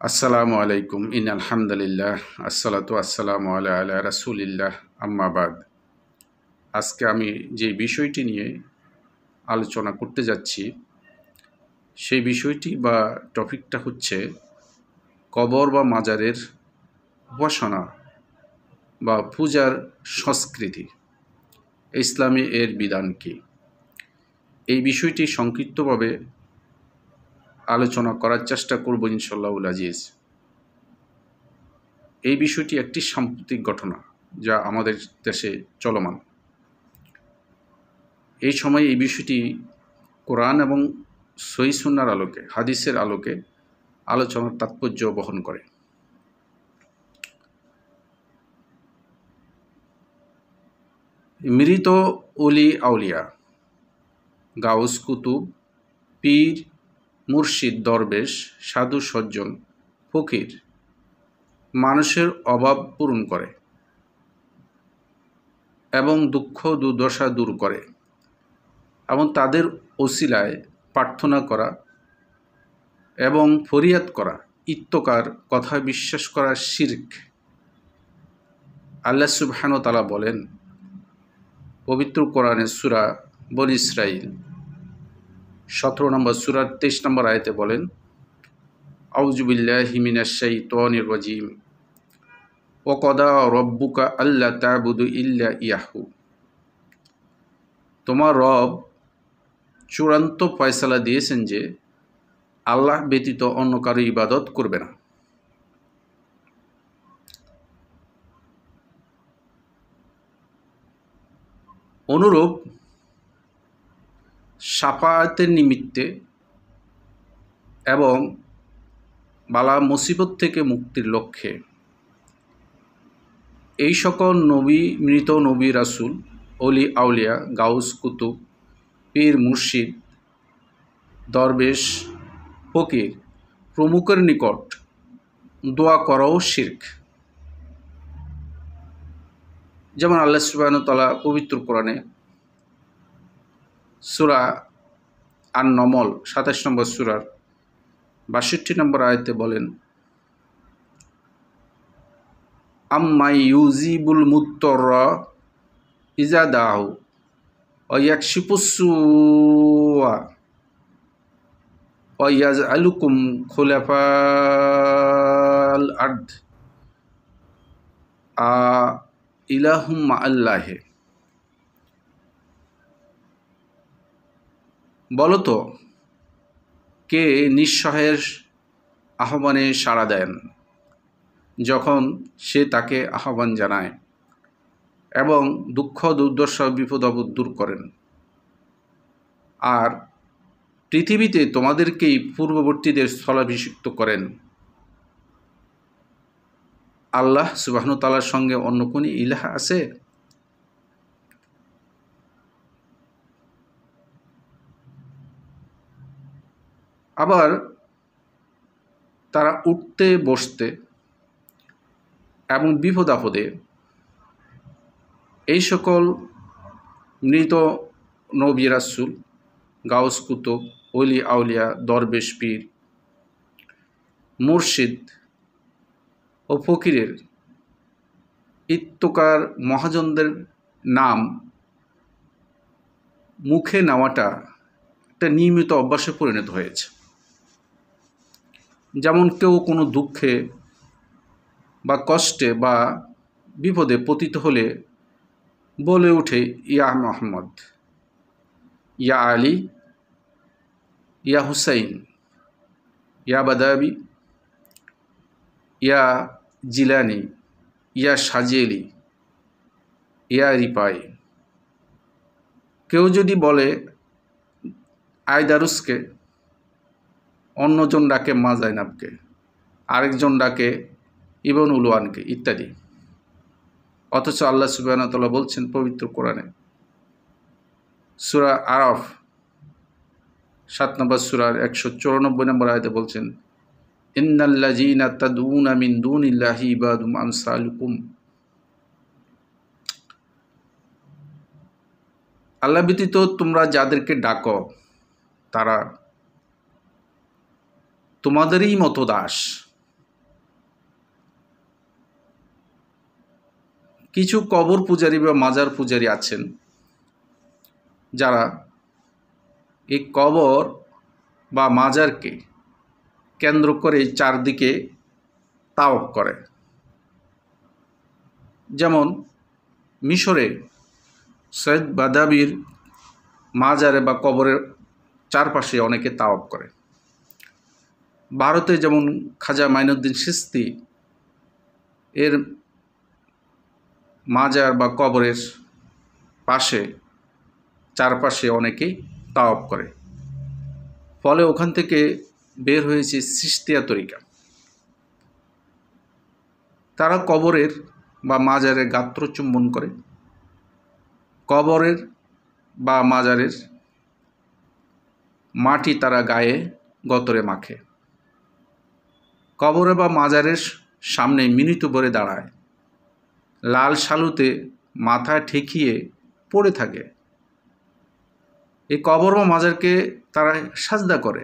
আসসালামু আলাইকুম আলহামদুলিল্লাহ আসসালাতু আসসালামু আলা রাসূলিল্লাহ আম্মা বাদ। আজকে আমি যে বিষয়টি নিয়ে আলোচনা করতে যাচ্ছি সেই বিষয়টি বা টপিকটা হচ্ছে কবর বা মাজারের উপাসনা বা পূজার সংস্কৃতি, ইসলামে এর বিধান কী। এই বিষয়টি সংক্ষিপ্তভাবে আলোচনা করার চেষ্টা করব ইনশাআল্লাহুল আজিজ। এই বিষয়টি একটি সাম্প্রতিক ঘটনা যা আমাদের দেশে চলমান। এই সময় এই বিষয়টি কোরআন এবং সহিহ সুন্নাহর আলোকে, হাদিসের আলোকে আলোচনার তাৎপর্য বহন করে। মৃত অলি আউলিয়া, গাউস কুতুব, পীর, মুর্শিদ, দরবেশ, সাধু সজ্জন, ফকির মানুষের অভাব পূরণ করে এবং দুঃখ দুর্দশা দূর করে এবং তাদের ওসিলায় প্রার্থনা করা এবং ফরিয়াদ করা ইত্তকার কথা বিশ্বাস করা শিরক। আল্লাহ সুবহানাহু ওয়া তাআলা বলেন পবিত্র কোরআনের সূরা বনী ইসরাঈল 17 নম্বর সূরার 23 নম্বর আয়াতে বলেন, আউযু বিল্লাহি মিনাশ শাইতানির রাজীম ওয়া ক্বাদা রাব্বুকা আল্লা তা'বুদু ইল্লা ইয়াহু। তোমার রব চূড়ান্ত ফয়সালা দিয়েছেন যে আল্লাহ ব্যতীত অন্য কারো ইবাদত করবে না। অনুরূপ শাফাআতের নিমিত্তে এবং বালা মুসিবত থেকে মুক্তির লক্ষ্যে এই সকল নবী, মৃত নবী, রাসূল, অলি আউলিয়া, গাউস কুতুব, পীর, মুর্শিদ, দরবেশ, ফকির প্রমুখের নিকট দোয়া করাও শিরক। যেমন আল্লাহ সুবহানাহু ওয়া তাআলা পবিত্র কোরআনে সূরা আন-নমল ২৭ নম্বর সূরার ৬২ নম্বর আয়াতে বলেন, আম্মাই ইউজিবুল মুত্তরা ইজা দাহু ওয়া ইয়াকশিফুস সুআ ওয়া ইয়াজআলুকুম খুলাফাল আরদ আ ইলাহুম মা'আল্লাহি। বলতো কে নিঃসহায়ের আহ্বানে সাড়া দেন যখন সে তাকে আহ্বান জানায় এবং দুঃখ দুর্দশা বিপদ আপদ দূর করেন, আর পৃথিবীতে তোমাদেরকেই পূর্ববর্তীদের স্থলাভিষিক্ত করেন। আল্লাহ সুবহানাহু ওয়া তাআলার সঙ্গে অন্য কোন ইলাহ আছে? আবার তারা উঠতে বসতে এবং বিপদ আপদে এই সকল মৃত নবী, রাসূল, গাউস কুতুব, অলি আউলিয়া, দরবেশ, পীর, মুর্শিদ ও ফকিরের ইত্তকার মহাজনদের নাম মুখে নেওয়াটা একটা নিয়মিত অভ্যাসে পরিণত হয়েছে। যেমন কেউ কোনো দুঃখে বা কষ্টে বা বিপদে পতিত হলে বলে ওঠে, ইয়া মুহাম্মদ, ইয়া আলী, ইয়া হুসাইন, ইয়া বাদাবি, ইয়া জিলানি, ইয়া সাজেলি, ইয়া রিপাই। কেউ যদি বলে আয়দারুসকে, অন্যজন ডাকে মা জাইনাবকে, আরেকজন ডাকে ইবন উলওয়ানকে ইত্যাদি। অথচ আল্লাহ সুবহানাহু ওয়া তাআলা বলছেন পবিত্র কোরআনে সূরা আরাফ ৭ নম্বর সূরার ১৯৪ নম্বর আয়াতে বলছেন, ইন্নাল্লাযীনা তাদউনা মিন দুনিল্লাহি ইবাদুম আমসালুকুম। আল্লাহ ব্যতীত তোমরা যাদেরকে ডাকো তারা তোমাদেরই মতো দাস। কিছু কবর পূজারী বা মাজার পূজারী আছেন যারা এই কবর বা মাজারকে কেন্দ্র করে চারদিকে তাওয়াফ করে। যেমন মিশরে সৈয়দ বাদাবির মাজারে বা কবরের চারপাশে অনেকে তাওয়াফ করে। ভারতে যেমন খাজা মাইনুদ্দিন চিশতি এর মাজার বা কবরের পাশে চারপাশে অনেকেই তাওয়াফ করে। ফলে ওখান থেকে বের হয়েছে চিশতিয়া তরিকা। তারা কবরের বা মাজারের গাত্র চুম্বন করে, কবরের বা মাজারের মাটি তারা গায়ে গতরে মাখে, কবরে বা মাজারের সামনে মিনিট ভরে দাঁড়ায়, লাল শালুতে মাথা ঠেকিয়ে পড়ে থাকে। এই কবর বা মাজারকে তারা সাজদা করে।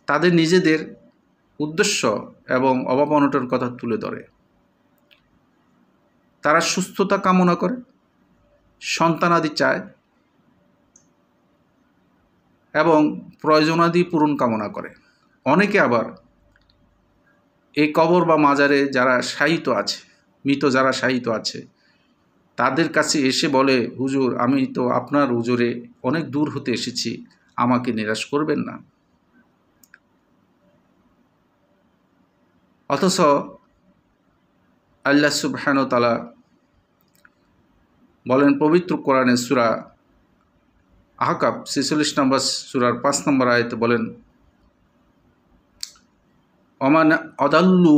তাদের নিজেদের উদ্দেশ্য এবং অভাব অনটন কথা তুলে ধরে। তারা সুস্থতা কামনা করে, সন্তানাদি চায় এবং প্রয়োজনাদি পূরণ কামনা করে। অনেকে আবার এই কবর বা মাজারে যারা শায়িত আছে, মৃত যারা শায়িত আছে, তাদের কাছে এসে বলে, হুজুর আমি তো আপনার হুজুরে অনেক দূর হতে এসেছি, আমাকে নিরাশ করবেন না। অথচ আল্লাহ সুবহানাহু ওয়া তাআলা বলেন পবিত্র কোরআনের সূরা আহকাফ ৪৬ নম্বর সূরার ৫ নম্বর আয়াতে বলেন, ওমান আদাল্লু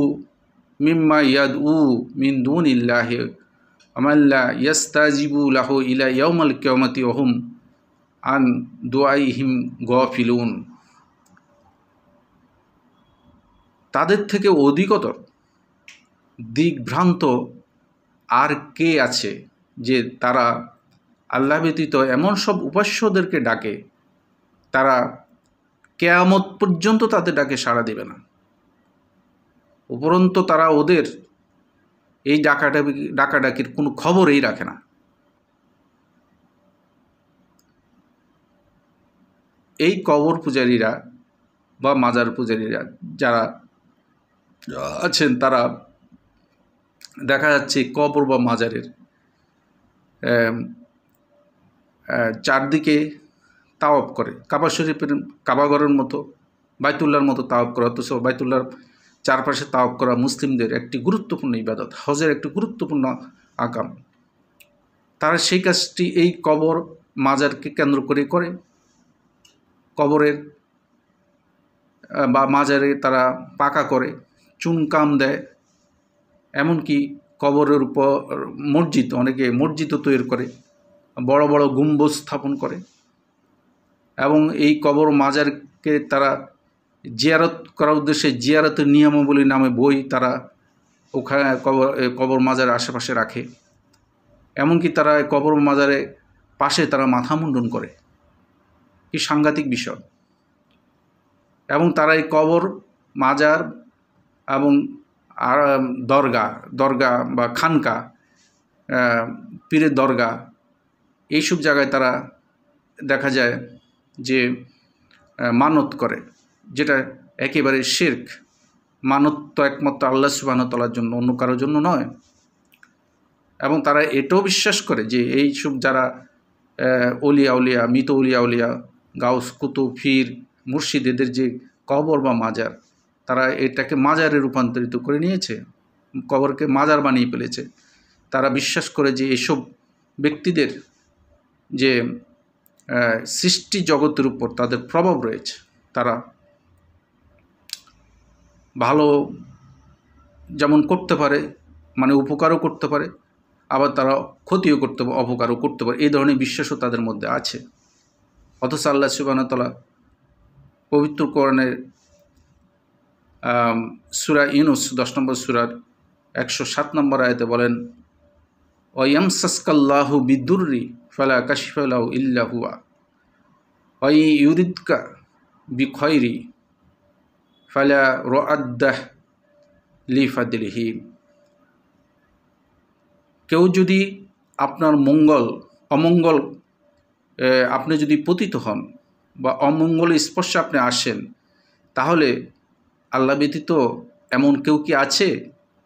মিম্মা ইয়াদউ মিন দুনিল্লাহি ওমান লা ইস্তাজিবু লাহু ইলা ইয়াউমিল কিয়ামাতি ওয়া হুম আন দুআইহিম গাফিলুন। তাদের থেকে অধিকতর দিকভ্রান্ত আর কে আছে যে তারা আল্লাহ ব্যতীত এমন সব উপাস্যদেরকে ডাকে, তারা কিয়ামত পর্যন্ত তাদের ডাকে সাড়া দেবে না, উপরন্তু তারা ওদের এই ডাকাডাকির কোনো খবরই রাখে না। এই কবর পূজারীরা বা মাজার পূজারীরা যারা আছেন, তারা দেখা যাচ্ছে কবর বা মাজারের চারদিকে তাওয়াফ করে, কাবা শরীফের কাবাঘরের মতো, বাইতুল্লাহর মতো তাওয়াফ করে। অথচ বাইতুল্লাহর চারপাশে তাওয়াফ করা মুসলিমদের একটি গুরুত্বপূর্ণ ইবাদত, হজের একটি গুরুত্বপূর্ণ আকাম। তারা সেই কাজটি এই কবর মাজারকে কেন্দ্র করে কবরের বা মাজারে তারা পাকা করে, চুনকাম দেয়, এমনকি কবরের উপর মসজিদ, অনেকে মসজিদও তৈরি করে, বড় বড় গম্বুজ স্থাপন করে এবং এই কবর মাজারকে তারা জিয়ারত করার উদ্দেশ্যে জিয়ারতের নিয়মাবলী নামে বই তারা ওখানে কবর মাজারের আশেপাশে রাখে। এমনকি তারা কবর মাজারের পাশে তারা মাথা মুন্ডন করে। কি সাংঘাতিক বিষয়! এবং তারা এই কবর মাজার এবং আর দরগা বা খানকা, পীরের দরগা, এইসব জায়গায় তারা দেখা যায় যে মানত করে, যেটা একেবারে শিরক। মানত তো একমাত্র আল্লাহ সুবহানাহু ওয়া তাআলার জন্য, অন্য কারোর জন্য নয়। এবং তারা এটাও বিশ্বাস করে যে এইসব যারা অলিয়া মৃত অলিয়া গাউস কুতুব পীর মুর্শিদ এদের যে কবর বা মাজার, তারা এটাকে মাজারে রূপান্তরিত করে নিয়েছে, কবরকে মাজার বানিয়ে ফেলেছে। তারা বিশ্বাস করে যে এসব ব্যক্তিদের যে সৃষ্টি জগতের উপর তাদের প্রভাব রয়েছে, তারা ভালো যেমন করতে পারে, মানে উপকারও করতে পারে, আবার তারা ক্ষতিও করতে পারে, অপকারও করতে পারে, এই ধরনের বিশ্বাসও তাদের মধ্যে আছে। অথচ আল্লাহ সুবহানাহু ওয়া তাআলা পবিত্র কোরআনের সূরা ইউনূস 10 নম্বর সূরার 107 নম্বর আয়াতে বলেন, ওয়ায়ামসাসকাল্লাহু বিদুররি ফালা কাশিফা লাহু ইল্লা হুয়া ওয়া ইউরিদকা বিখাইরি ফালা রাদ্দাহ লিফাদলিহি। কেউ যদি আপনার অমঙ্গল আপনি যদি পতিত হন বা অমঙ্গল স্পর্শে আপনি আসেন, তাহলে আল্লাহ ব্যতীত এমন কেউ কি আছে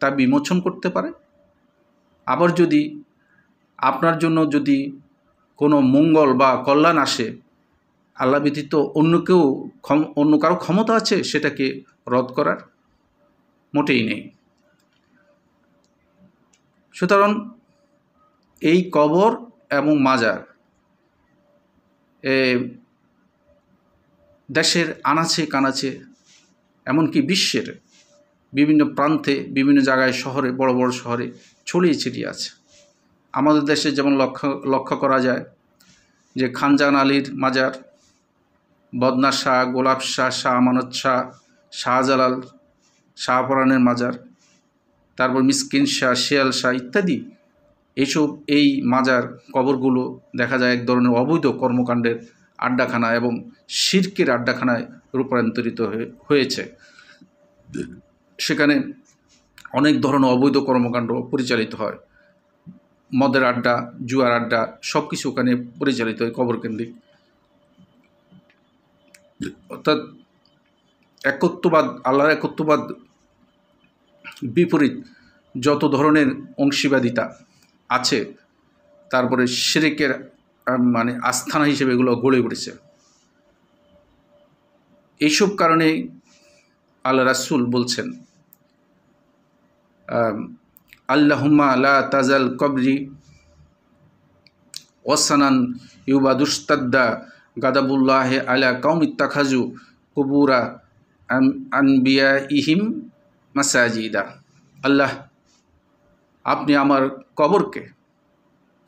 তা বিমোচন করতে পারে? আবার যদি আপনার জন্য যদি কোনো মঙ্গল বা কল্যাণ আসে, আল্লাহ ব্যতীত অন্য কারো ক্ষমতা আছে সেটাকে রদ করার? মোটেই নেই। সুতরাং এই কবর এবং মাজার দেশের আনাচে কানাচে, এমনকি বিশ্বের বিভিন্ন প্রান্তে, বিভিন্ন জায়গায়, শহরে, বড় বড় শহরে ছড়িয়ে ছিটিয়ে আছে। আমাদের দেশে যেমন লক্ষ্য করা যায় যে খানজাহান আলীর মাজার, বদনা শাহ, গোলাপ শাহ, শাহ আমানত শাহ, শাহজালাল, শাহপরানের মাজার, তারপর মিসকিন শাহ, শিয়াল শাহ ইত্যাদি, এই মাজার কবরগুলো দেখা যায় এক ধরনের অবৈধ কর্মকাণ্ডের আড্ডাখানা এবং শিরকের আড্ডাখানায় রূপান্তরিত হয়েছে। সেখানে অনেক ধরনের অবৈধ কর্মকাণ্ড পরিচালিত হয়, মদের আড্ডা, জুয়ার আড্ডা, সব কিছু ওখানে পরিচালিত হয় কবর কেন্দ্রিক। অর্থাৎ একত্ববাদ, আল্লাহর একত্ববাদ বিপরীত যত ধরনের অংশীবাদিতা আছে, তারপরে শিরকের আস্থানা হিসেবে এগুলো গড়ে উঠেছে। এইসব কারণে আল্লাহ রাসূল বলছেন, আল্লাহুম্মা লা তাজাল কবরি ওয়াসানান ইউবাদুস্তাদ্দা গাদাবুল্লাহে আলা কওমিত্তাখাজু কুবুরা আনবিয়াইহিম মাসাজিদা। আল্লাহ, আপনি আমার কবরকে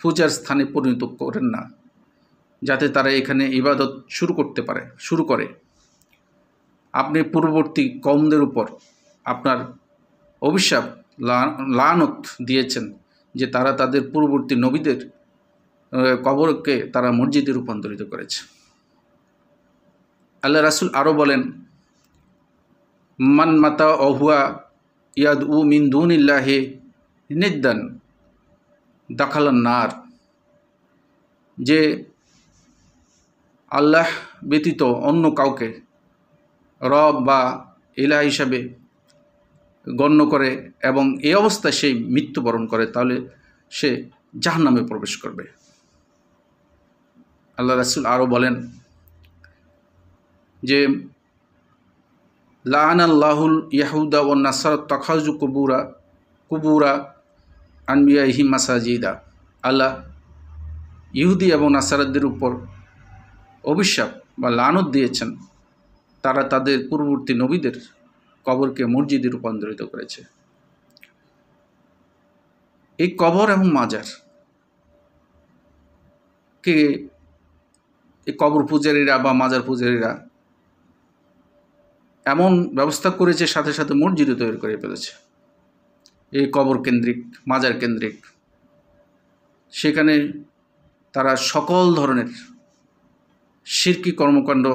পূজার স্থানে পরিণত করেন না, যাতে তারা এখানে ইবাদত শুরু করে। আপনি পূর্ববর্তী কওমদের উপর আপনার অভিশাপ, লানত দিয়েছেন যে তারা তাদের পূর্ববর্তী নবীদের কবরকে তারা মসজিদে রূপান্তরিত করেছে। আল্লাহ রাসূল আরও বলেন, মান মাতা অহুয়া ইয়াদউ মিন দুনিল্লাহি নিদ্দান দাখালান নার। যে আল্লাহ ব্যতীত অন্য কাউকে রব বা ইলাহ হিসাবে গণ্য করে এবং এই অবস্থায় সেই মৃত্যুবরণ করে, তাহলে সে জাহান্নামে প্রবেশ করবে। আল্লাহ রাসূল আরও বলেন যে লাআনাল্লাহুল ইয়াহুদা ওয়ান নাসারা তাখাযু কুবুরা আনবিয়াইহিম মাসাজিদা। আল্লাহ ইহুদি এবং নাসারাদের উপর অভিশাপ বা লানত দিয়েছেন, তারা তাদের পূর্ববর্তী নবীদের কবরকে মসজিদে রূপান্তরিত করেছে। এই কবর এবং মাজার কে এই কবর পূজারীরা বা মাজার পূজারীরা এমন ব্যবস্থা করেছে, সাথে সাথে মসজিদও তৈরি করে ফেলেছে এই কবর কেন্দ্রিক, মাজার কেন্দ্রিক। সেখানে তারা সকল ধরনের শিরকি কর্মকাণ্ড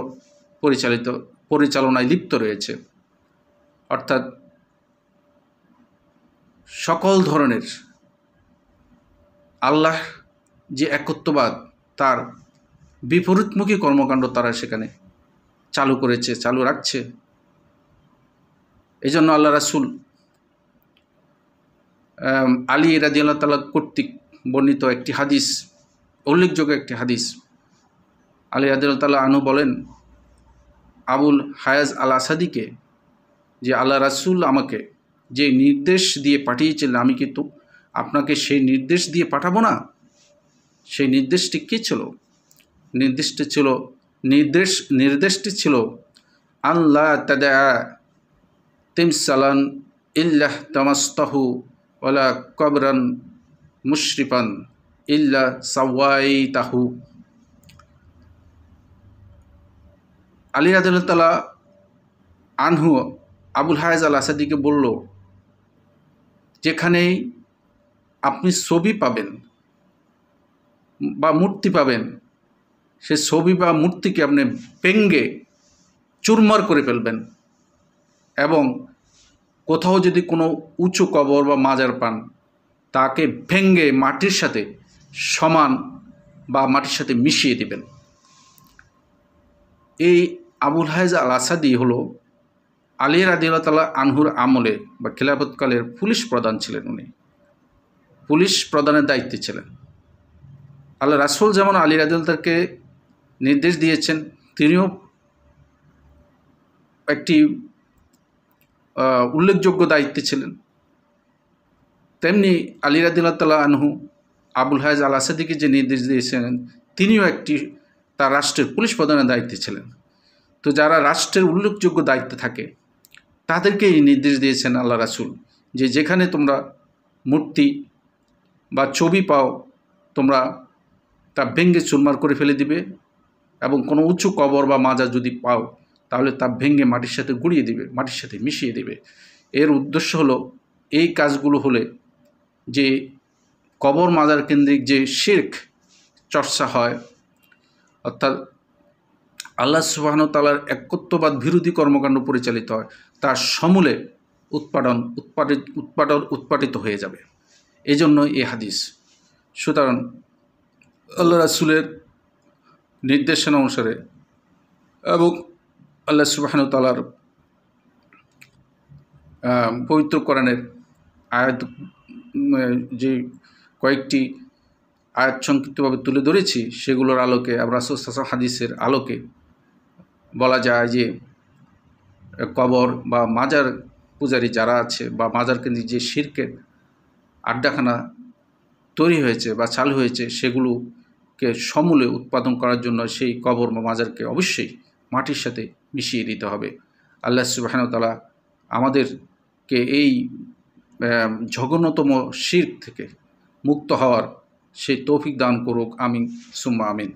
পরিচালনায় লিপ্ত রয়েছে। অর্থাৎ সকল ধরনের আল্লাহ যে একত্ববাদ, তার বিপরীতমুখী কর্মকাণ্ড তারা সেখানে চালু রাখছে। এই জন্য আল্লাহ রাসূল আলী রাদিয়াল্লাহু তাআলা কর্তৃক বর্ণিত একটি হাদিস, উল্লেখযোগ্য একটি হাদিস, আলী রাদিয়াল্লাহু তাআলা আনহু বলেন আবুল হায়াজ আল আসাদিকে, যে আল্লাহ রাসূল আমাকে যে নির্দেশ দিয়ে পাঠিয়েছিলেন, আমি কিন্তু আপনাকে সেই নির্দেশ দিয়ে পাঠাবো না। সেই নির্দেশটি কী ছিল? নির্দেশটি ছিল আল্লাহ তাদা তিমসালান ইল্লাহ তামাস্তাহু ওয়ালা কবরান মুশরিফান ইল্লা সাওয়াইতাহু। আলী রাদিয়াল্লাহু তাআলা আনহু আবুল হায়াজ আল আসাদিকে বলল, যেখানেই আপনি ছবি পাবেন বা মূর্তি পাবেন, সে ছবি বা মূর্তিকে আপনি ভেঙে চুরমার করে ফেলবেন। এবং কোথাও যদি কোনো উঁচু কবর বা মাজার পান, তাকে ভেঙ্গে মাটির সাথে সমান বা মাটির সাথে মিশিয়ে দিবেন। এই আবুল হায়েজ আল আসাদি হলো আলী রাদিয়াল্লাহু তাআলা আনহুর আমলে বা খিলাফতকালের পুলিশ প্রধান ছিলেন। উনি পুলিশ প্রধানের দায়িত্বে ছিলেন। আল্লাহ রাসূল যেমন আলী রাদিয়াল্লাহু তাআলাকে নির্দেশ দিয়েছেন, তিনিও একটি উল্লেখযোগ্য দায়িত্বে ছিলেন, তেমনি আলী রাদিয়াল্লাহু তাআলা আনহু আবুল হায়েজ আল আসাদিকে যে নির্দেশ দিয়েছিলেন, তিনিও একটি তার রাষ্ট্রের পুলিশ প্রধানের দায়িত্বে ছিলেন। তো যারা রাষ্ট্রের উল্লেখযোগ্য দায়িত্বে থাকে তাদেরকে এই নির্দেশ দিয়েছেন আল্লাহ রাসূল, যে যেখানে তোমরা মূর্তি বা ছবি পাও তোমরা তা ভেঙ্গে চুরমার করে ফেলে দিবে, এবং কোনো উঁচু কবর বা মাজার যদি পাও তাহলে তা ভেঙ্গে মাটির সাথে গুঁড়িয়ে দিবে, মাটির সাথে মিশিয়ে দিবে। এর উদ্দেশ্য হলো এই কাজগুলো হলে যে কবর মাজার কেন্দ্রিক যে শিরক চর্চা হয়, অর্থাৎ আল্লাহ সুবহানাহু ওয়া তাআলার একত্ববাদ বিরোধী কর্মকাণ্ড পরিচালিত হয়, তার সমূলে উৎপাটিত হয়ে যাবে। এই জন্য এই হাদিস। সুতরাং আল্লাহ রাসূলের নির্দেশনা অনুসারে এবং আল্লাহ সুবহানাহু ওয়া তাআলার পবিত্র কোরআনের আয়াত যে কয়েকটি আয়াত সংক্ষিপ্তভাবে তুলে ধরেছি, সেগুলোর আলোকে আমরা রাসূল সাল্লাল্লাহু আলাইহি ওয়াসাল্লাম হাদিসের আলোকে বলা যায় যে কবর বা মাজার পূজারী যারা আছে বা মাজার কেন্দ্রিক যে শিরকের আড্ডাখানা তৈরি হয়েছে বা চালু হয়েছে, সেগুলোকে সমূলে উৎপাদন করার জন্য সেই কবর বা মাজারকে অবশ্যই মাটির সাথে মিশিয়ে দিতে হবে। আল্লাহ সুবহানাহু ওয়া তাআলা আমাদেরকে এই জঘন্যতম শিরক থেকে মুক্ত হওয়ার সেই তৌফিক দান করুক। আমিন সুম্মা আমিন।